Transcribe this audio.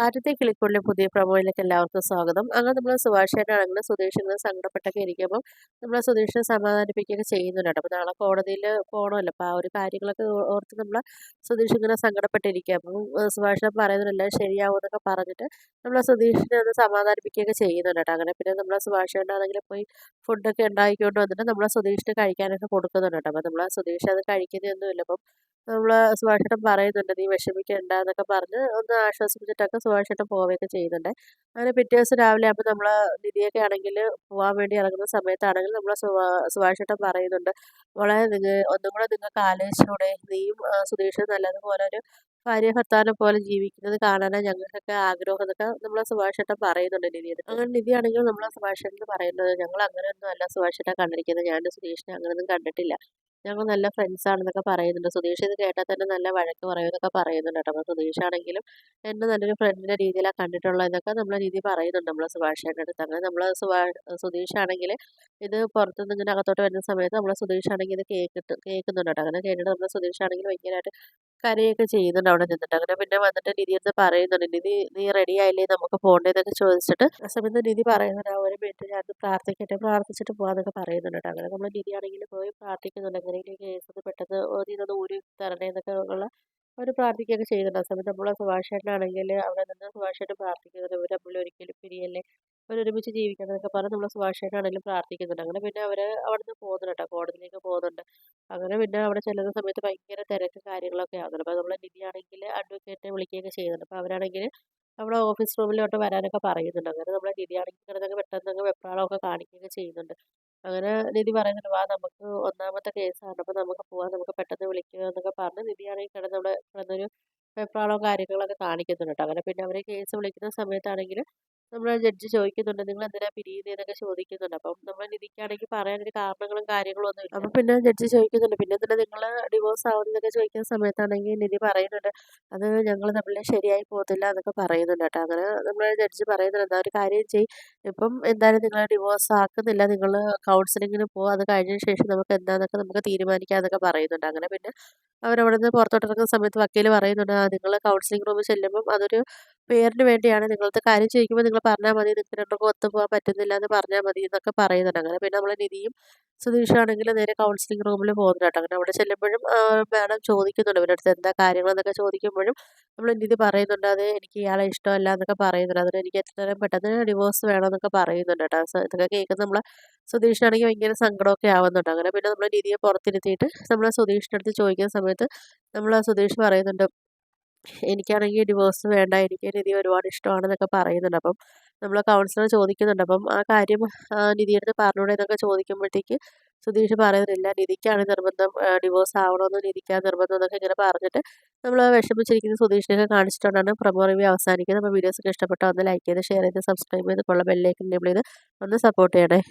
ആദ്യത്തെ കിളിക്കൂടിലെ പുതിയ പ്രൊമോയിലേക്ക് എല്ലാവർക്കും സ്വാഗതം. അങ്ങനെ നമ്മൾ സുഭാഷേട്ടനാണെങ്കിലും സുധീഷിങ്ങനെ സങ്കടപ്പെട്ടൊക്കെ ഇരിക്കുമ്പോൾ നമ്മൾ സുധീഷിനെ സമാധാനിപ്പിക്കുകയൊക്കെ ചെയ്യുന്നുണ്ട് കേട്ടോ. അപ്പോൾ നാളെ കോടതിയിൽ പോകണമല്ലോ. അപ്പോൾ ആ ഒരു കാര്യങ്ങളൊക്കെ ഓർത്ത് നമ്മൾ സുധീഷ് ഇങ്ങനെ സങ്കടപ്പെട്ടിരിക്കുക. അപ്പം സുഭാഷേട്ടൻ പറയുന്നതെല്ലാം ശരിയാവും എന്നൊക്കെ പറഞ്ഞിട്ട് നമ്മൾ സുധീഷിനെ ഒന്ന് സമാധാനിപ്പിക്കുകയൊക്കെ ചെയ്യുന്നുണ്ട് കേട്ടോ. അങ്ങനെ പിന്നെ നമ്മൾ സുഭാഷേട്ടനാണെങ്കിൽ പോയി ഫുഡൊക്കെ ഉണ്ടാക്കിക്കൊണ്ട് വന്നിട്ട് നമ്മൾ സുധീഷിന് കഴിക്കാനൊക്കെ കൊടുക്കുന്നുണ്ട് കേട്ടോ. അപ്പോൾ നമ്മൾ സുധീഷ് അത് കഴിക്കുന്നതൊന്നുമില്ല. അപ്പം നമ്മൾ സുഭാഷേട്ടൻ പറയുന്നുണ്ട് നീ വിഷമിക്കണ്ട എന്നൊക്കെ പറഞ്ഞ് ഒന്ന് ആശ്വസിപ്പിച്ചിട്ടൊക്കെ സുഭാഷേട്ടൻ പോവുകയൊക്കെ ചെയ്യുന്നുണ്ട്. അങ്ങനെ പിറ്റേ ദിവസം രാവിലെ ആകുമ്പോൾ നമ്മൾ നിധിയൊക്കെ ആണെങ്കിൽ പോകാൻ വേണ്ടി ഇറങ്ങുന്ന സമയത്താണെങ്കിൽ നമ്മൾ സുഭാഷേട്ടൻ പറയുന്നുണ്ട് മോളെ ഒന്നും കൂടെ നിങ്ങൾക്ക് ആലോചിച്ചൂടെ നീയും സുധീഷും നല്ലതുപോലെ ഒരു ഭാര്യ ഭർത്താവിനെ പോലെ ജീവിക്കുന്നത് കാണാനാണ് ഞങ്ങൾക്കൊക്കെ ആഗ്രഹം എന്നൊക്കെ നമ്മൾ സുഭാഷേട്ടൻ പറയുന്നുണ്ട് നിധിയുടെ അങ്ങനെ നിധിയാണെങ്കിൽ നമ്മൾ സുഭാഷേട്ടന് പറയുന്നത് ഞങ്ങൾ അങ്ങനെയൊന്നും അല്ല സുഭാഷേട്ടൻ കണ്ടിരിക്കുന്നത് ഞാൻ സുധീഷിനെ അങ്ങനെയൊന്നും കണ്ടിട്ടില്ല ഞങ്ങൾ നല്ല ഫ്രണ്ട്സ് ആണെന്നൊക്കെ പറയുന്നുണ്ട്. സുധീഷ് ഇത് കേട്ടാൽ തന്നെ നല്ല വഴക്ക് പറയുമെന്നൊക്കെ പറയുന്നുണ്ട് കേട്ടോ. അപ്പോൾ സുധീഷാണെങ്കിലും എന്നെ നല്ലൊരു ഫ്രണ്ടിൻ്റെ രീതിയിലാണ് കണ്ടിട്ടുള്ളതെന്നൊക്കെ നമ്മളെ രീതി പറയുന്നുണ്ട് നമ്മൾ സുഭാഷേൻ്റെ അടുത്ത്. അങ്ങനെ നമ്മൾ സുധീഷാണെങ്കിൽ ഇത് പുറത്തുനിന്ന് ഇങ്ങനെ അകത്തോട്ട് വരുന്ന സമയത്ത് നമ്മൾ സുധീഷാണെങ്കിൽ ഇത് കേൾക്കുന്നുണ്ട് കേട്ടോ. അങ്ങനെ കേട്ടിട്ട് നമ്മൾ സുധീഷാണെങ്കിൽ ഭയങ്കരമായിട്ട് കരയൊക്കെ ചെയ്യുന്നുണ്ട് അവിടെ നിന്നിട്ട്. അങ്ങനെ പിന്നെ വന്നിട്ട് നിധി അടുത്ത് പറയുന്നുണ്ട് നിധി നീ റെഡി ആയില്ലേ നമുക്ക് പോകണ്ടേന്നൊക്കെ ചോദിച്ചിട്ട് ആ സമയത്ത് നിധി പറയുന്നുണ്ട് ആ ഒരു മിനിറ്റ് ഞാൻ പ്രാർത്ഥിക്കട്ടെ പ്രാർത്ഥിച്ചിട്ട് പോകാന്നൊക്കെ പറയുന്നുണ്ട് കേട്ടോ. അങ്ങനെ നമ്മൾ നിധി ആണെങ്കിൽ പോയി പ്രാർത്ഥിക്കുന്നുണ്ട് എങ്ങനെയെങ്കിലും കേസ് പെട്ടെന്ന് ഇതൊന്ന് ഊരി തരണേ എന്നൊക്കെ ഉള്ള അവർ പ്രാർത്ഥിക്കുകയൊക്കെ ചെയ്യുന്നുണ്ട്. ആ സമയത്ത് നമ്മൾ സുഭാഷേട്ടനാണെങ്കിൽ അവിടെ നിന്ന് സുഭാഷേട്ടൻ പ്രാർത്ഥിക്കുന്നുണ്ട് ഇവർ തമ്മിൽ ഒരിക്കലും പിരിയല്ലേ അവരൊരുമിച്ച് ജീവിക്കണം എന്നൊക്കെ പറഞ്ഞ് നമ്മൾ സുഭാഷേട്ടനാണെങ്കിലും പ്രാർത്ഥിക്കുന്നുണ്ട്. അങ്ങനെ പിന്നെ അവർ അവിടെ നിന്ന് പോകുന്നുണ്ട് കേട്ടോ കോടതിയിലേക്ക് പോകുന്നുണ്ട്. അങ്ങനെ പിന്നെ അവിടെ ചെല്ലുന്ന സമയത്ത് ഭയങ്കര തിരക്കും കാര്യങ്ങളൊക്കെ ആകുന്നുണ്ട്. അപ്പോൾ നമ്മൾ നിധിയാണെങ്കിൽ അഡ്വക്കേറ്റിനെ വിളിക്കുകയൊക്കെ ചെയ്യുന്നുണ്ട്. അപ്പോൾ അവരാണെങ്കിൽ അവിടെ ഓഫീസ് റൂമിലോട്ട് വരാനൊക്കെ പറയുന്നുണ്ട്. അങ്ങനെ നമ്മളെ നിധിയാണെങ്കിൽ കിടന്നങ്ങ് പെട്ടെന്നങ്ങ് വെപ്രാളമൊക്കെ കാണിക്കുകയൊക്കെ ചെയ്യുന്നുണ്ട്. അങ്ങനെ നിധി പറയുന്നുണ്ട് വാ നമുക്ക് ഒന്നാമത്തെ കേസാണ് അപ്പോൾ നമുക്ക് പോവാം നമുക്ക് പെട്ടെന്ന് വിളിക്കുക എന്നൊക്കെ പറഞ്ഞ് നിധിയാണെങ്കിൽ കിടന്നവിടെ കിടന്നൊരു വെപ്രാളവും കാര്യങ്ങളൊക്കെ കാണിക്കുന്നുണ്ട് കേട്ടോ. അങ്ങനെ പിന്നെ അവർ കേസ് വിളിക്കുന്ന സമയത്താണെങ്കിൽ നമ്മളെ ജഡ്ജി ചോദിക്കുന്നുണ്ട് നിങ്ങൾ എന്തിനാ പിരിയുന്നതെന്നൊക്കെ ചോദിക്കുന്നുണ്ട്. അപ്പം നമ്മൾ നിധിക്കാണെങ്കിൽ പറയാനൊരു കാരണങ്ങളും കാര്യങ്ങളും ഒന്നും ഇല്ല. അപ്പം പിന്നെ ജഡ്ജി ചോദിക്കുന്നുണ്ട് പിന്നെ എന്തിനാ നിങ്ങൾ ഡിവോഴ്സ് ആവുന്നതൊക്കെ ചോദിക്കുന്ന സമയത്താണെങ്കിൽ നിധി പറയുന്നുണ്ട് അത് ഞങ്ങൾ തമ്മിൽ ശരിയായി പോകത്തില്ല എന്നൊക്കെ പറയുന്നുണ്ട് കേട്ടോ. അങ്ങനെ നമ്മളെ ജഡ്ജി പറയുന്നുണ്ട് എന്താ ഒരു കാര്യം ചെയ്യും ഇപ്പം എന്തായാലും നിങ്ങൾ ഡിവോഴ്സ് ആക്കുന്നില്ല നിങ്ങൾ കൗൺസിലിങ്ങിന് പോകുക അത് കഴിഞ്ഞതിന് ശേഷം നമുക്ക് എന്താണെന്നൊക്കെ നമുക്ക് തീരുമാനിക്കാം എന്നൊക്കെ പറയുന്നുണ്ട്. അങ്ങനെ പിന്നെ അവരവിടെ നിന്ന് പുറത്തോട്ടിറങ്ങുന്ന സമയത്ത് വക്കീൽ പറയുന്നുണ്ട് നിങ്ങൾ കൗൺസിലിംഗ് റൂമിൽ ചെല്ലുമ്പം അതൊരു പേരിന് വേണ്ടിയാണ് നിങ്ങളത്തെ കാര്യം ചോദിക്കുമ്പോൾ നിങ്ങൾ പറഞ്ഞാൽ മതി നിങ്ങൾക്ക് രണ്ടുപേർക്കും ഒത്തുപോകാൻ പറ്റുന്നില്ല എന്ന് പറഞ്ഞാൽ മതി എന്നൊക്കെ പറയുന്നുണ്ട്. അങ്ങനെ പിന്നെ നമ്മൾ നിധിയും സുധീഷാണെങ്കിൽ നേരെ കൗൺസിലിംഗ് റൂമിൽ പോകുന്നുണ്ട് കേട്ടോ. അങ്ങനെ അവിടെ ചെല്ലുമ്പോഴും മാഡം ചോദിക്കുന്നുണ്ട് ഇവരുടെ അടുത്ത് എന്താ കാര്യങ്ങളെന്നൊക്കെ ചോദിക്കുമ്പോഴും നമ്മൾ നിധി പറയുന്നുണ്ട് അത് എനിക്ക് ഇയാളെ ഇഷ്ടമല്ല എന്നൊക്കെ പറയുന്നുണ്ട്. അതിന് എനിക്ക് എത്രയും പെട്ടെന്ന് ഡിവോഴ്സ് വേണമെന്നൊക്കെ പറയുന്നുണ്ട് കേട്ടോ. ഇതൊക്കെ കേൾക്കുന്ന നമ്മളെ സുധീഷിനാണെങ്കിൽ ഭയങ്കര സങ്കടമൊക്കെ ആവുന്നുണ്ട്. അങ്ങനെ പിന്നെ നമ്മൾ നിധിയെ പുറത്തിരുത്തിയിട്ട് നമ്മൾ സുധീഷിൻ്റെ അടുത്ത് ചോദിക്കുന്ന സമയത്ത് നമ്മൾ സുധീഷ് പറയുന്നുണ്ട് എനിക്കാണെങ്കിൽ ഡിവോഴ്സ് വേണ്ട എനിക്ക് നിധി ഒരുപാട് ഇഷ്ടമാണെന്നൊക്കെ പറയുന്നുണ്ട്. അപ്പം നമ്മൾ കൗൺസിലർ ചോദിക്കുന്നുണ്ട് അപ്പം ആ കാര്യം നിധിയുടെ അടുത്ത് പറഞ്ഞൂടെ എന്നൊക്കെ ചോദിക്കുമ്പോഴത്തേക്ക് സുധീഷ് പറയുന്നില്ല നിധിക്കാണ് നിർബന്ധം ഡിവോഴ്സ് ആവണമെന്ന് നിധിക്കാണ് നിർബന്ധം എന്നൊക്കെ ഇങ്ങനെ പറഞ്ഞിട്ട് നമ്മൾ വിഷമിച്ചിരിക്കുന്ന സുധീഷിനെയൊക്കെ കാണിച്ചിട്ടുണ്ടാണ് പ്രൊമോ റിവ്യൂ അവസാനിക്കുന്നത്. അപ്പോൾ വീഡിയോസൊക്കെ ഇഷ്ടപ്പെട്ടാൽ ഒന്ന് ലൈക്ക് ചെയ്ത് ഷെയർ ചെയ്ത് സബ്സ്ക്രൈബ് ചെയ്ത് കൊള്ള ബെല്ലേക്ക് എനേബിൾ ചെയ്ത് ഒന്ന് സപ്പോർട്ട് ചെയ്യണേ.